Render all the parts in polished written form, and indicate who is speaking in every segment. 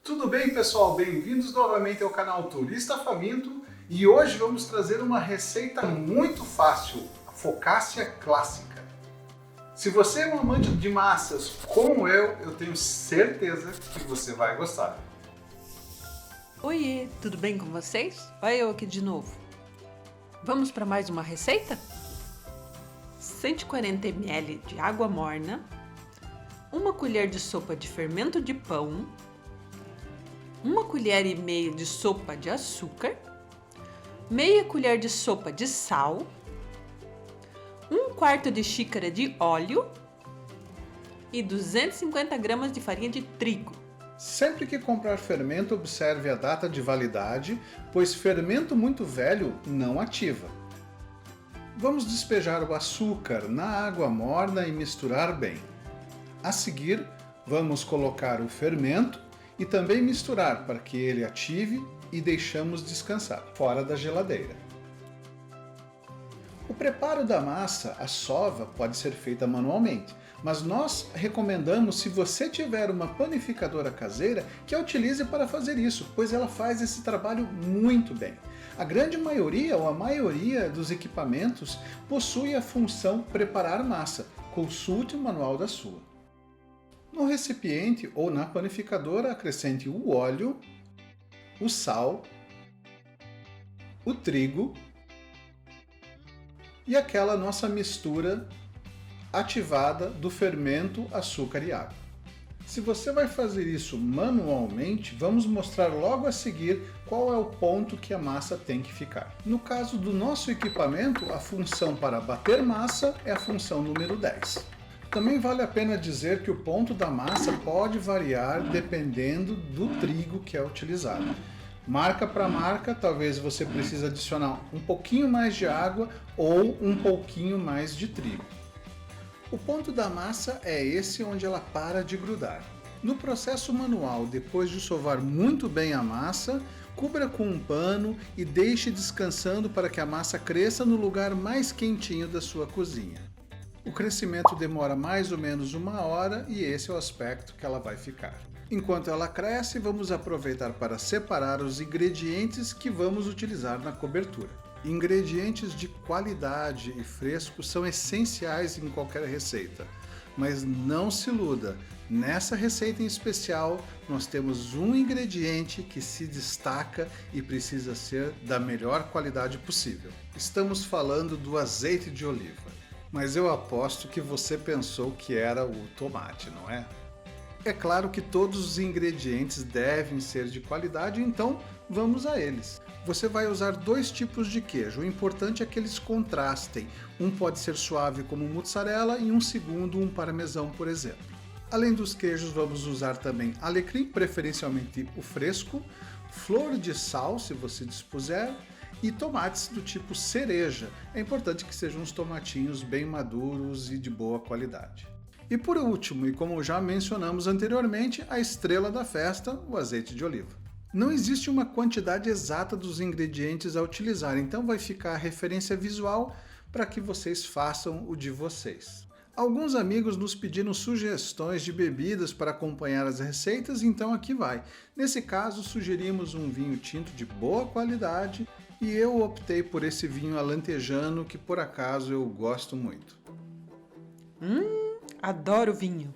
Speaker 1: Tudo bem, pessoal? Bem-vindos novamente ao canal Turista Faminto e hoje vamos trazer uma receita muito fácil, a focaccia clássica. Se você é um amante de massas como eu tenho certeza que você vai gostar.
Speaker 2: Oiê, tudo bem com vocês? Olha eu aqui de novo. Vamos para mais uma receita? 140 ml de água morna, uma colher de sopa de fermento de pão, uma colher e meia de sopa de açúcar, meia colher de sopa de sal, 1/4 de xícara de óleo e 250 gramas de farinha de trigo.
Speaker 1: Sempre que comprar fermento, observe a data de validade, pois fermento muito velho não ativa. Vamos despejar o açúcar na água morna e misturar bem. A seguir, vamos colocar o fermento e também misturar para que ele ative e deixamos descansar, fora da geladeira. O preparo da massa, a sova, pode ser feita manualmente, mas nós recomendamos, se você tiver uma panificadora caseira, que a utilize para fazer isso, pois ela faz esse trabalho muito bem. A grande maioria ou a maioria dos equipamentos possui a função preparar massa. Consulte o manual da sua. No recipiente ou na panificadora, acrescente o óleo, o sal, o trigo e aquela nossa mistura ativada do fermento, açúcar e água. Se você vai fazer isso manualmente, vamos mostrar logo a seguir qual é o ponto que a massa tem que ficar. No caso do nosso equipamento, a função para bater massa é a função número 10. Também vale a pena dizer que o ponto da massa pode variar dependendo do trigo que é utilizado. Marca para marca, talvez você precise adicionar um pouquinho mais de água ou um pouquinho mais de trigo. O ponto da massa é esse onde ela para de grudar. No processo manual, depois de sovar muito bem a massa, cubra com um pano e deixe descansando para que a massa cresça no lugar mais quentinho da sua cozinha. O crescimento demora mais ou menos 1 hora e esse é o aspecto que ela vai ficar. Enquanto ela cresce, vamos aproveitar para separar os ingredientes que vamos utilizar na cobertura. Ingredientes de qualidade e frescos são essenciais em qualquer receita, mas não se iluda, nessa receita em especial nós temos um ingrediente que se destaca e precisa ser da melhor qualidade possível. Estamos falando do azeite de oliva, mas eu aposto que você pensou que era o tomate, não é? É claro que todos os ingredientes devem ser de qualidade, então vamos a eles. Você vai usar 2 tipos de queijo, o importante é que eles contrastem. Um pode ser suave como mussarela e um segundo um parmesão, por exemplo. Além dos queijos, vamos usar também alecrim, preferencialmente o fresco, flor de sal, se você dispuser, e tomates do tipo cereja. É importante que sejam uns tomatinhos bem maduros e de boa qualidade. E por último, e como já mencionamos anteriormente, a estrela da festa, o azeite de oliva. Não existe uma quantidade exata dos ingredientes a utilizar, então vai ficar a referência visual para que vocês façam o de vocês. Alguns amigos nos pediram sugestões de bebidas para acompanhar as receitas, então aqui vai. Nesse caso, sugerimos um vinho tinto de boa qualidade e eu optei por esse vinho alentejano que por acaso eu gosto muito.
Speaker 2: Adoro vinho.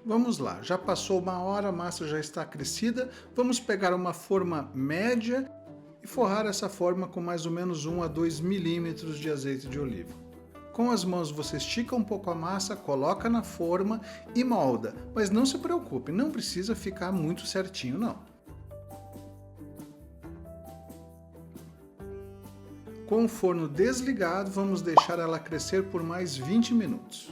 Speaker 1: Vamos lá, já passou 1 hora, a massa já está crescida. Vamos pegar uma forma média e forrar essa forma com mais ou menos 1 a 2 milímetros de azeite de oliva. Com as mãos você estica um pouco a massa, coloca na forma e molda. Mas não se preocupe, não precisa ficar muito certinho não. Com o forno desligado, vamos deixar ela crescer por mais 20 minutos.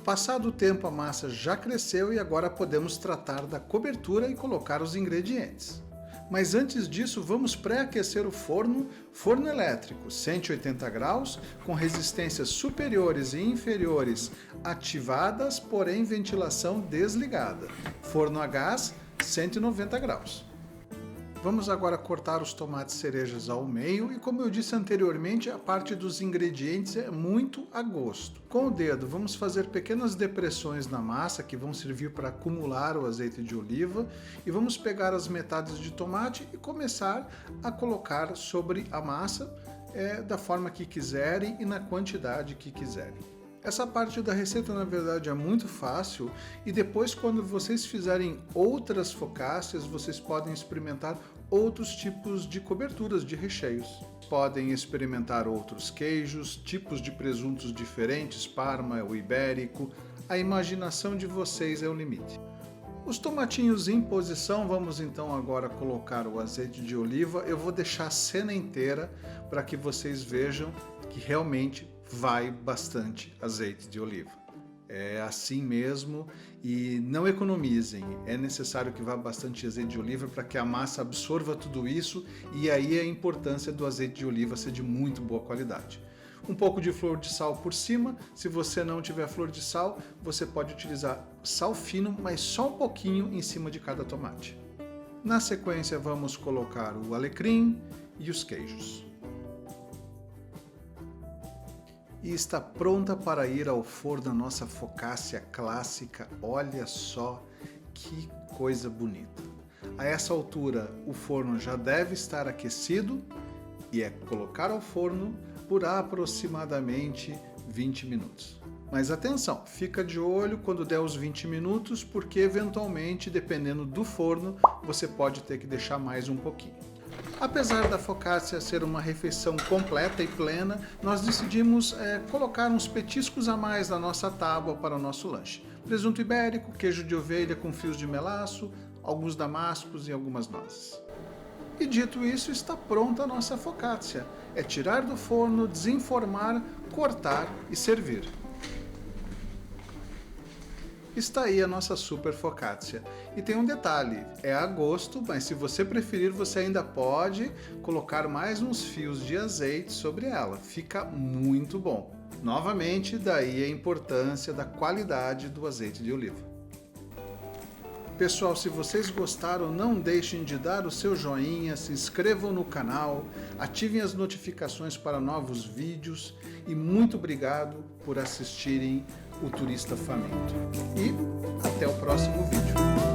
Speaker 1: Passado o tempo, a massa já cresceu e agora podemos tratar da cobertura e colocar os ingredientes. Mas antes disso, vamos pré-aquecer o forno elétrico, 180 graus, com resistências superiores e inferiores ativadas, porém ventilação desligada. Forno a gás, 190 graus. Vamos agora cortar os tomates cerejas ao meio e, como eu disse anteriormente, a parte dos ingredientes é muito a gosto. Com o dedo vamos fazer pequenas depressões na massa que vão servir para acumular o azeite de oliva e vamos pegar as metades de tomate e começar a colocar sobre a massa da forma que quiserem e na quantidade que quiserem. Essa parte da receita, na verdade, é muito fácil e depois, quando vocês fizerem outras focaccias, vocês podem experimentar outros tipos de coberturas de recheios. Podem experimentar outros queijos, tipos de presuntos diferentes, parma, o ibérico. A imaginação de vocês é o limite. Os tomatinhos em posição, vamos então agora colocar o azeite de oliva. Eu vou deixar a cena inteira para que vocês vejam que realmente vai bastante azeite de oliva. É assim mesmo e não economizem. É necessário que vá bastante azeite de oliva para que a massa absorva tudo isso e aí a importância do azeite de oliva ser de muito boa qualidade. Um pouco de flor de sal por cima. Se você não tiver flor de sal, você pode utilizar sal fino, mas só um pouquinho em cima de cada tomate. Na sequência vamos colocar o alecrim e os queijos. E está pronta para ir ao forno a nossa focaccia clássica. Olha só que coisa bonita. A essa altura o forno já deve estar aquecido e é colocar ao forno por aproximadamente 20 minutos. Mas atenção, fica de olho quando der os 20 minutos, porque eventualmente, dependendo do forno, você pode ter que deixar mais um pouquinho. Apesar da focaccia ser uma refeição completa e plena, nós decidimos colocar uns petiscos a mais na nossa tábua para o nosso lanche. Presunto ibérico, queijo de ovelha com fios de melaço, alguns damascos e algumas nozes. E dito isso, está pronta a nossa focaccia. É tirar do forno, desenformar, cortar e servir. Está aí a nossa super focaccia. E tem um detalhe, é a gosto, mas se você preferir, você ainda pode colocar mais uns fios de azeite sobre ela. Fica muito bom. Novamente, daí a importância da qualidade do azeite de oliva. Pessoal, se vocês gostaram, não deixem de dar o seu joinha, se inscrevam no canal, ativem as notificações para novos vídeos e muito obrigado por assistirem o Turista Faminto. E até o próximo vídeo.